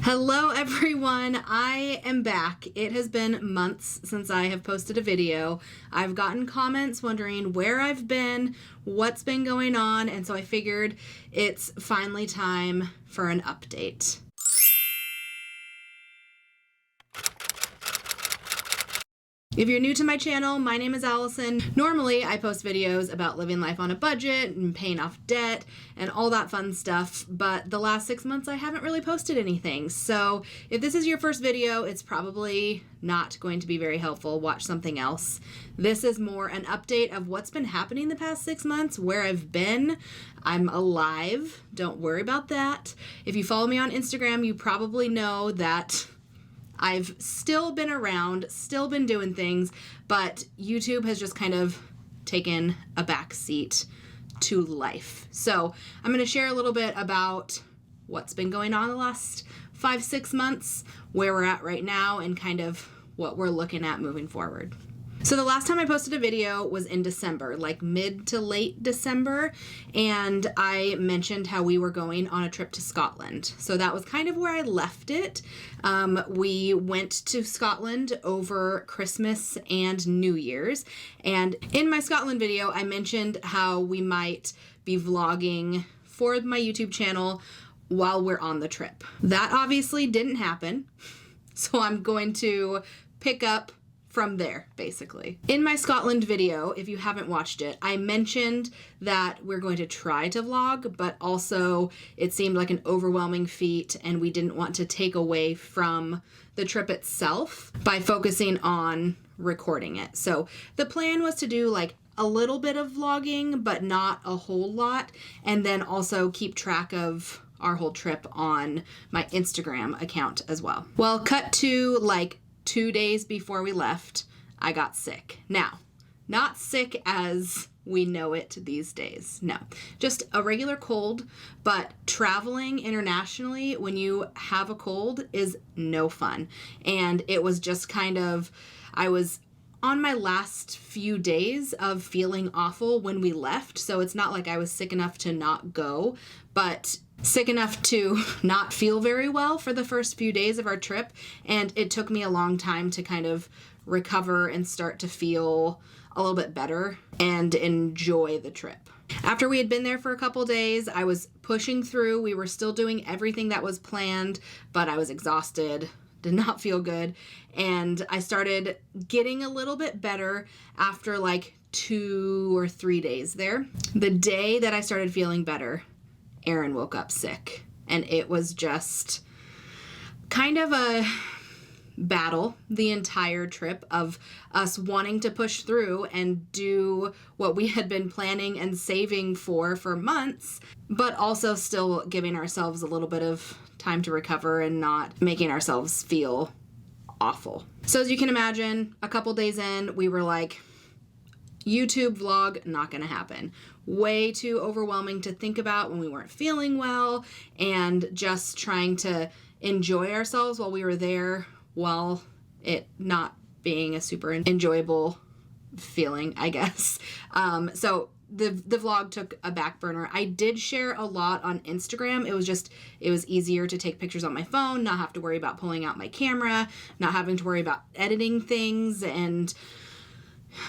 Hello everyone, I am back. It has been months since I have posted a video. I've gotten comments wondering where I've been, what's been going on, and so I figured it's finally time for an update. If you're new to my channel, my name is Allison. Normally, I post videos about living life on a budget and paying off debt and all that fun stuff, but the last 6 months I haven't really posted anything. So if this is your first video, it's probably not going to be very helpful. Watch something else. This is more an update of what's been happening the past 6 months, where I've been. I'm alive. Don't worry about that. If you follow me on Instagram, you probably know that I've still been around, still been doing things, but YouTube has just kind of taken a back seat to life. So I'm going to share a little bit about what's been going on the last 5-6 months, where we're at right now, and kind of what we're looking at moving forward. So the last time I posted a video was in December, like mid to late December, and I mentioned how we were going on a trip to Scotland. So that was kind of where I left it. We went to Scotland over Christmas and New Year's, and in my Scotland video, I mentioned how we might be vlogging for my YouTube channel while we're on the trip. That obviously didn't happen, so I'm going to pick up from there, basically. In my Scotland video, if you haven't watched it, I mentioned that we're going to try to vlog, but also it seemed like an overwhelming feat and we didn't want to take away from the trip itself by focusing on recording it. So the plan was to do like a little bit of vlogging, but not a whole lot, and then also keep track of our whole trip on my Instagram account as well. Well, cut to like 2 days before we left, I got sick. Now, not sick as we know it these days. No, just a regular cold, but traveling internationally when you have a cold is no fun. And it was just kind of, I was on my last few days of feeling awful when we left. So it's not like I was sick enough to not go, but sick enough to not feel very well for the first few days of our trip. And it took me a long time to kind of recover and start to feel a little bit better and enjoy the trip. After we had been there for a couple days, I was pushing through. We were still doing everything that was planned, but I was exhausted, did not feel good. And I started getting a little bit better after like 2 or 3 days there. The day that I started feeling better, Aaron woke up sick, and it was just kind of a battle the entire trip of us wanting to push through and do what we had been planning and saving for months, but also still giving ourselves a little bit of time to recover and not making ourselves feel awful. So as you can imagine, a couple days in, we were like, YouTube vlog, not gonna happen. Way too overwhelming to think about when we weren't feeling well, and just trying to enjoy ourselves while we were there, while it not being a super enjoyable feeling, I guess. So the vlog took a back burner. I did share a lot on Instagram. It was easier to take pictures on my phone, not have to worry about pulling out my camera, not having to worry about editing things, and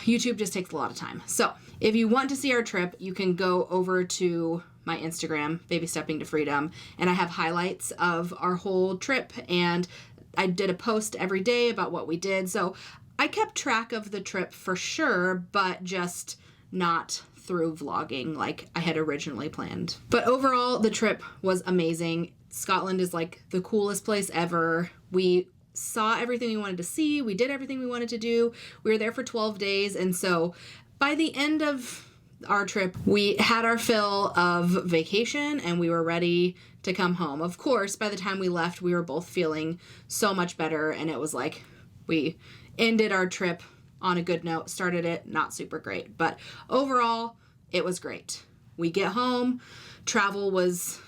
YouTube just takes a lot of time. So if you want to see our trip, you can go over to my Instagram, Baby Stepping to Freedom, and I have highlights of our whole trip, and I did a post every day about what we did. So I kept track of the trip for sure, but just not through vlogging like I had originally planned. But overall, the trip was amazing. Scotland is like the coolest place ever. We saw everything we wanted to see. We did everything we wanted to do. We were there for 12 days. And so by the end of our trip, we had our fill of vacation and we were ready to come home. Of course, by the time we left, we were both feeling so much better. And it was like we ended our trip on a good note, started it not super great. But overall, it was great. We get home. Travel was,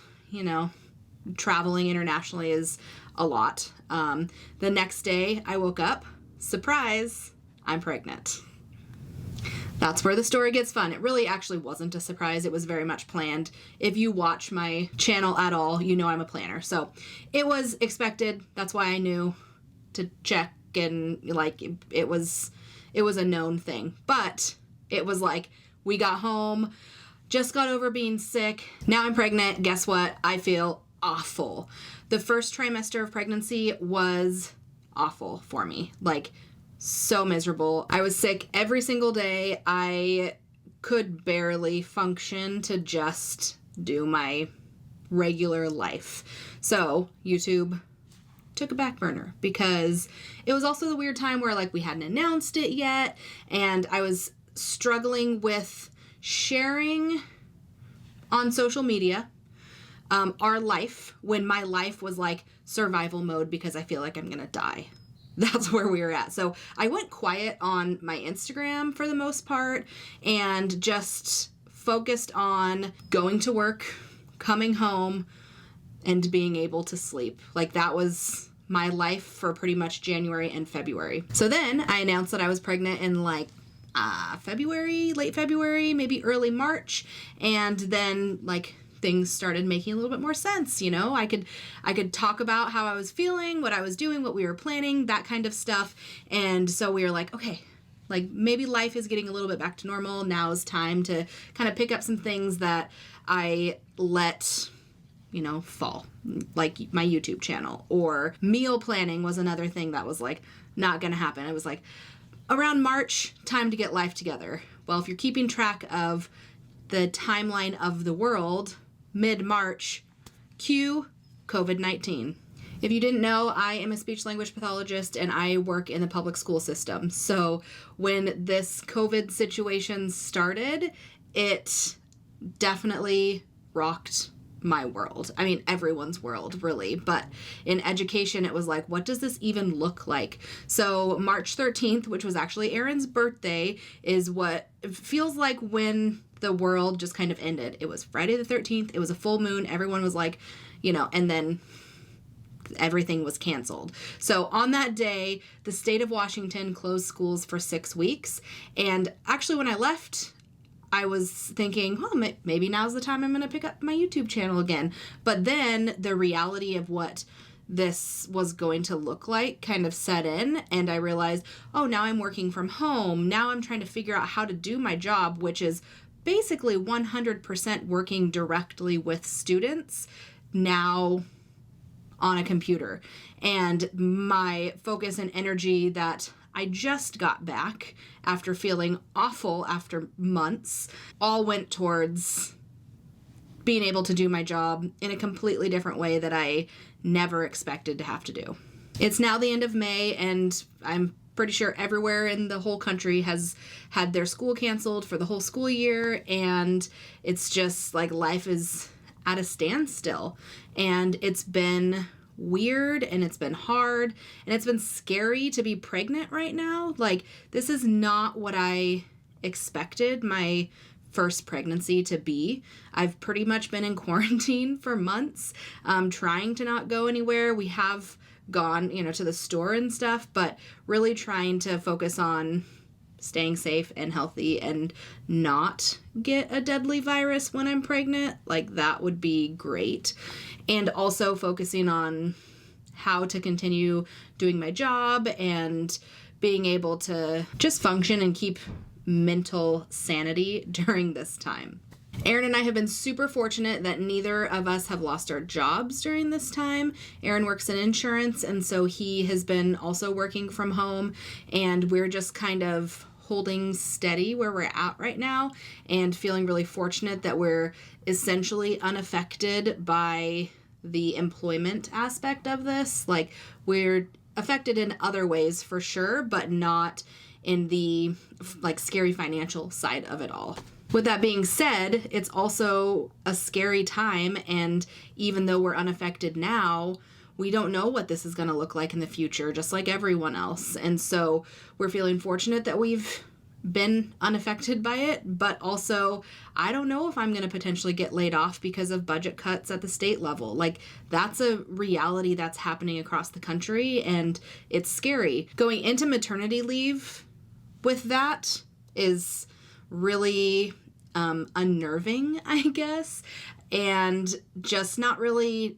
traveling internationally is a lot. The next day I woke up, surprise, I'm pregnant. That's where the story gets fun. It really actually wasn't a surprise. It was very much planned. If you watch my channel at all, you know I'm a planner. So it was expected. That's why I knew to check, and like it was a known thing. But it was like, we got home, just got over being sick. Now I'm pregnant. Guess what? I feel awful. The first trimester of pregnancy was awful for me. Like, so miserable. I was sick every single day. I could barely function to just do my regular life. So YouTube took a back burner because it was also the weird time where like we hadn't announced it yet, and I was struggling with sharing on social media our life when my life was like survival mode because I feel like I'm gonna die. That's where we were at. So I went quiet on my Instagram for the most part and just focused on going to work, coming home, and being able to sleep. Like, that was my life for pretty much January and February. So then I announced that I was pregnant in like February, late February, maybe early March. And then like things started making a little bit more sense. You know, I could talk about how I was feeling, what I was doing, what we were planning, that kind of stuff. And so we were like, okay, like maybe life is getting a little bit back to normal. Now is time to kind of pick up some things that I let, you know, fall, like my YouTube channel, or meal planning was another thing that was like not gonna happen. It was like around March, time to get life together. Well, if you're keeping track of the timeline of the world, mid-March, cue COVID-19. If you didn't know, I am a speech language pathologist and I work in the public school system. So when this COVID situation started, it definitely rocked my world. I mean, everyone's world, really. But in education, it was like, what does this even look like? So March 13th, which was actually Aaron's birthday, is what it feels like when the world just kind of ended. It was Friday the 13th. It was a full moon. Everyone was like, you know, and then everything was canceled. So on that day, the state of Washington closed schools for 6 weeks. And actually, when I left, I was thinking, well, maybe now's the time I'm going to pick up my YouTube channel again. But then the reality of what this was going to look like kind of set in, and I realized, oh, now I'm working from home. Now I'm trying to figure out how to do my job, which is basically 100% working directly with students now on a computer. And my focus and energy that I just got back after feeling awful after months all went towards being able to do my job in a completely different way that I never expected to have to do. It's now the end of May, and I'm pretty sure everywhere in the whole country has had their school canceled for the whole school year, and it's just like life is at a standstill. And it's been weird, and it's been hard, and it's been scary to be pregnant right now. Like, this is not what I expected my first pregnancy to be. I've pretty much been in quarantine for months, trying to not go anywhere. We have gone, you know, to the store and stuff, but really trying to focus on staying safe and healthy and not get a deadly virus when I'm pregnant. Like, that would be great. And also focusing on how to continue doing my job and being able to just function and keep mental sanity during this time. Aaron and I have been super fortunate that neither of us have lost our jobs during this time. Aaron works in insurance, and so he has been also working from home, and we're just kind of holding steady where we're at right now and feeling really fortunate that we're essentially unaffected by the employment aspect of this. Like, we're affected in other ways for sure, but not in the like scary financial side of it all. With that being said, it's also a scary time, and even though we're unaffected now, we don't know what this is going to look like in the future, just like everyone else. And so we're feeling fortunate that we've been unaffected by it, but also I don't know if I'm going to potentially get laid off because of budget cuts at the state level. Like, that's a reality that's happening across the country, and it's scary. Going into maternity leave with that is really unnerving, I guess, and just not really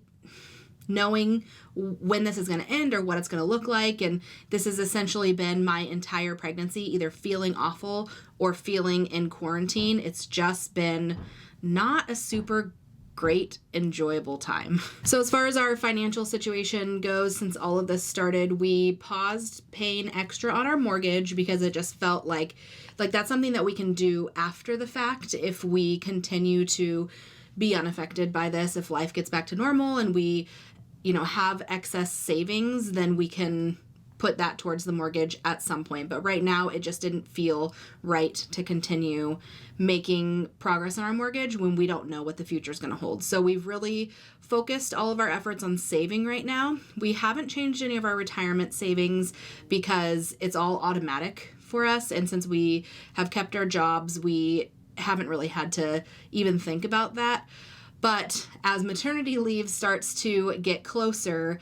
knowing when this is going to end or what it's going to look like. And this has essentially been my entire pregnancy, either feeling awful or feeling in quarantine. It's just been not a super great, enjoyable time. So as far as our financial situation goes, since all of this started, we paused paying extra on our mortgage because it just felt like that's something that we can do after the fact if we continue to be unaffected by this. If life gets back to normal and we, have excess savings, then we can put that towards the mortgage at some point. But right now, it just didn't feel right to continue making progress on our mortgage when we don't know what the future is going to hold. So we've really focused all of our efforts on saving right now. We haven't changed any of our retirement savings because it's all automatic for us. And since we have kept our jobs, we haven't really had to even think about that. But as maternity leave starts to get closer,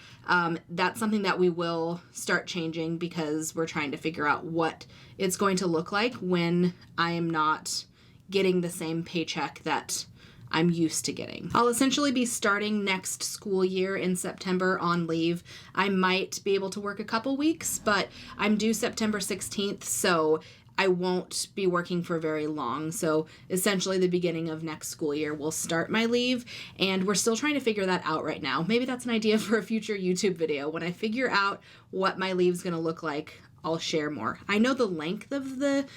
that's something that we will start changing because we're trying to figure out what it's going to look like when I am not getting the same paycheck that I'm used to getting. I'll essentially be starting next school year in September on leave. I might be able to work a couple weeks, but I'm due September 16th, so I won't be working for very long. So essentially the beginning of next school year will start my leave, and we're still trying to figure that out right now. Maybe that's an idea for a future YouTube video. When I figure out what my leave's gonna look like, I'll share more. I know the length of the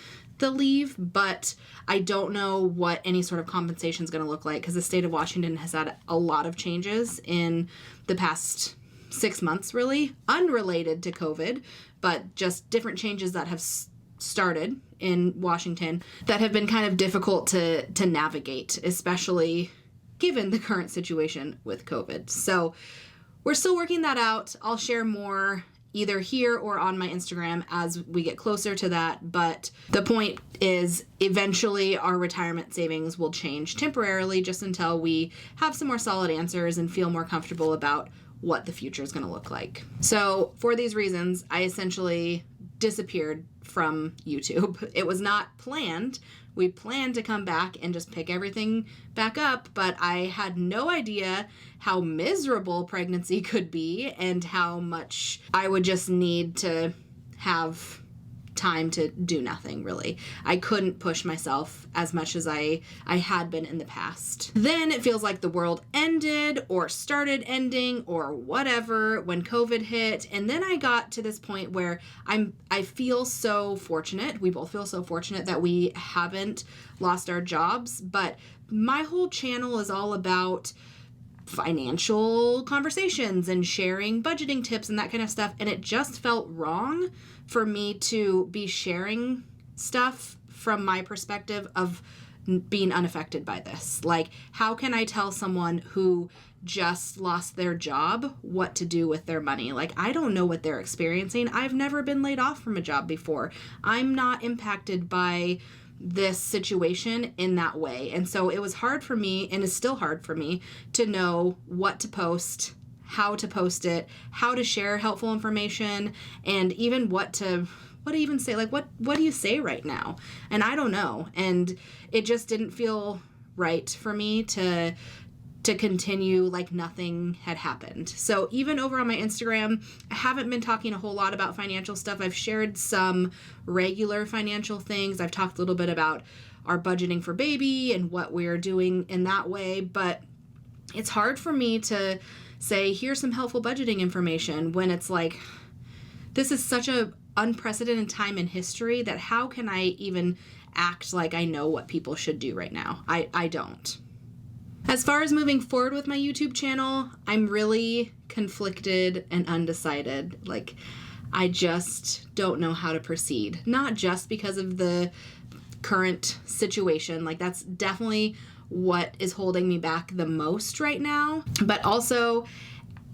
leave, but I don't know what any sort of compensation is gonna look like because the state of Washington has had a lot of changes in the past 6 months, really, unrelated to COVID, but just different changes that have started in Washington that have been kind of difficult to navigate, especially given the current situation with COVID. So we're still working that out. I'll share more either here or on my Instagram as we get closer to that. But the point is eventually our retirement savings will change temporarily just until we have some more solid answers and feel more comfortable about what the future is going to look like. So for these reasons, I essentially disappeared from YouTube. It was not planned. We planned to come back and just pick everything back up, but I had no idea how miserable pregnancy could be and how much I would just need to have time to do nothing, really. I couldn't push myself as much as I had been in the past. Then it feels like the world ended or started ending or whatever when COVID hit. And then I got to this point where I feel so fortunate. We both feel so fortunate that we haven't lost our jobs, but my whole channel is all about financial conversations and sharing budgeting tips and that kind of stuff. And it just felt wrong for me to be sharing stuff from my perspective of being unaffected by this. Like, how can I tell someone who just lost their job what to do with their money? Like, I don't know what they're experiencing. I've never been laid off from a job before. I'm not impacted by this situation in that way. And so it was hard for me, and is still hard for me, to know what to post, how to post it, how to share helpful information, and even what to even say. Like, what do you say right now? And I don't know. And it just didn't feel right for me to continue like nothing had happened. So even over on my Instagram, I haven't been talking a whole lot about financial stuff. I've shared some regular financial things. I've talked a little bit about our budgeting for baby and what we're doing in that way, but it's hard for me to say, here's some helpful budgeting information when it's like, this is such a unprecedented time in history that how can I even act like I know what people should do right now? I don't. As far as moving forward with my YouTube channel, I'm really conflicted and undecided. Like, I just don't know how to proceed. Not just because of the current situation. Like, that's definitely what is holding me back the most right now. But also,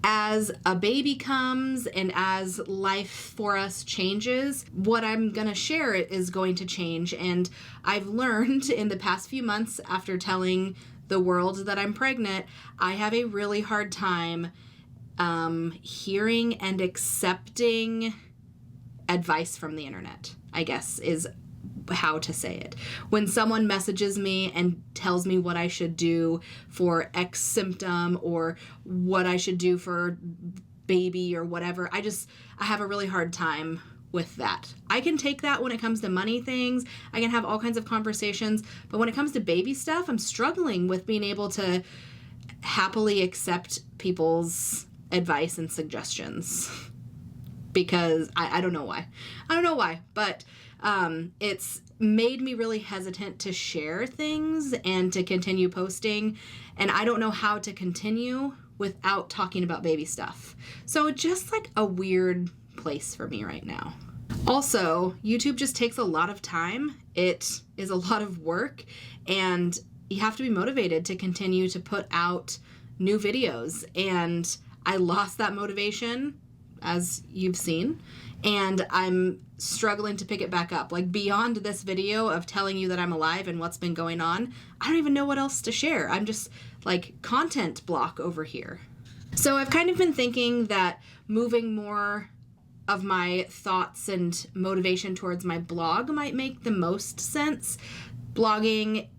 as a baby comes and as life for us changes, what I'm going to share is going to change. And I've learned in the past few months after telling the world that I'm pregnant, I have a really hard time hearing and accepting advice from the internet, I guess, is how to say it. When someone messages me and tells me what I should do for X symptom or what I should do for baby or whatever, I have a really hard time with that. I can take that when it comes to money things. I can have all kinds of conversations, but when it comes to baby stuff, I'm struggling with being able to happily accept people's advice and suggestions because I don't know why. I don't know why, but it's made me really hesitant to share things and to continue posting, and I don't know how to continue without talking about baby stuff. So it's just like a weird place for me right now. Also, YouTube just takes a lot of time. It is a lot of work, and you have to be motivated to continue to put out new videos. And I lost that motivation, as you've seen, and I'm struggling to pick it back up. Like, beyond this video of telling you that I'm alive and what's been going on, I don't even know what else to share. I'm just like content block over here. So I've kind of been thinking that moving more of my thoughts and motivation towards my blog might make the most sense. Blogging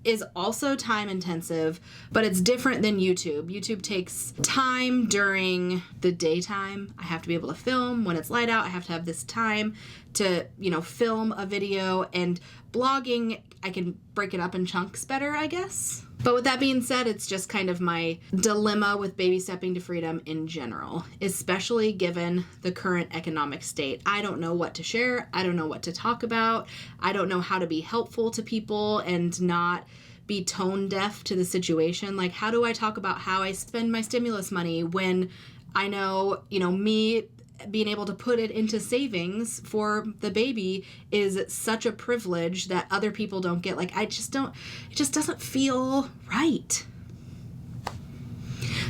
is also time intensive, but it's different than YouTube. YouTube takes time during the daytime. I have to be able to film when it's light out. I have to have this time to, film a video, and blogging, I can break it up in chunks better, I guess. But with that being said, it's just kind of my dilemma with baby stepping to freedom in general, especially given the current economic state. I don't know what to share. I don't know what to talk about. I don't know how to be helpful to people and not be tone deaf to the situation. Like, how do I talk about how I spend my stimulus money when I know, me being able to put it into savings for the baby is such a privilege that other people don't get. Like, it just doesn't feel right.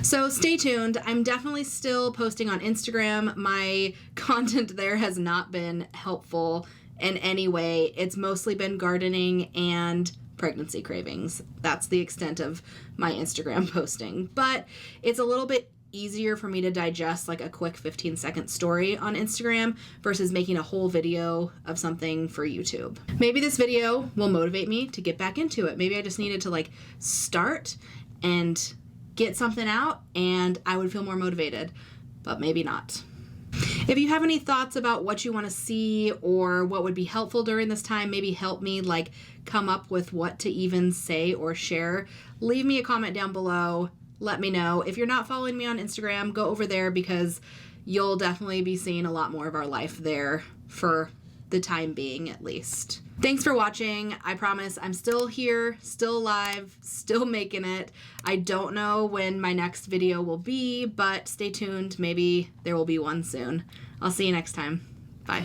So stay tuned. I'm definitely still posting on Instagram. My content there has not been helpful in any way. It's mostly been gardening and pregnancy cravings. That's the extent of my Instagram posting. But it's a little bit easier for me to digest like a quick 15-second story on Instagram versus making a whole video of something for YouTube. Maybe this video will motivate me to get back into it. Maybe I just needed to start and get something out and I would feel more motivated, but maybe not. If you have any thoughts about what you want to see or what would be helpful during this time, maybe help me come up with what to even say or share, leave me a comment down below. Let me know. If you're not following me on Instagram, go over there because you'll definitely be seeing a lot more of our life there for the time being, at least. Thanks for watching. I promise I'm still here, still alive, still making it. I don't know when my next video will be, but stay tuned. Maybe there will be one soon. I'll see you next time. Bye.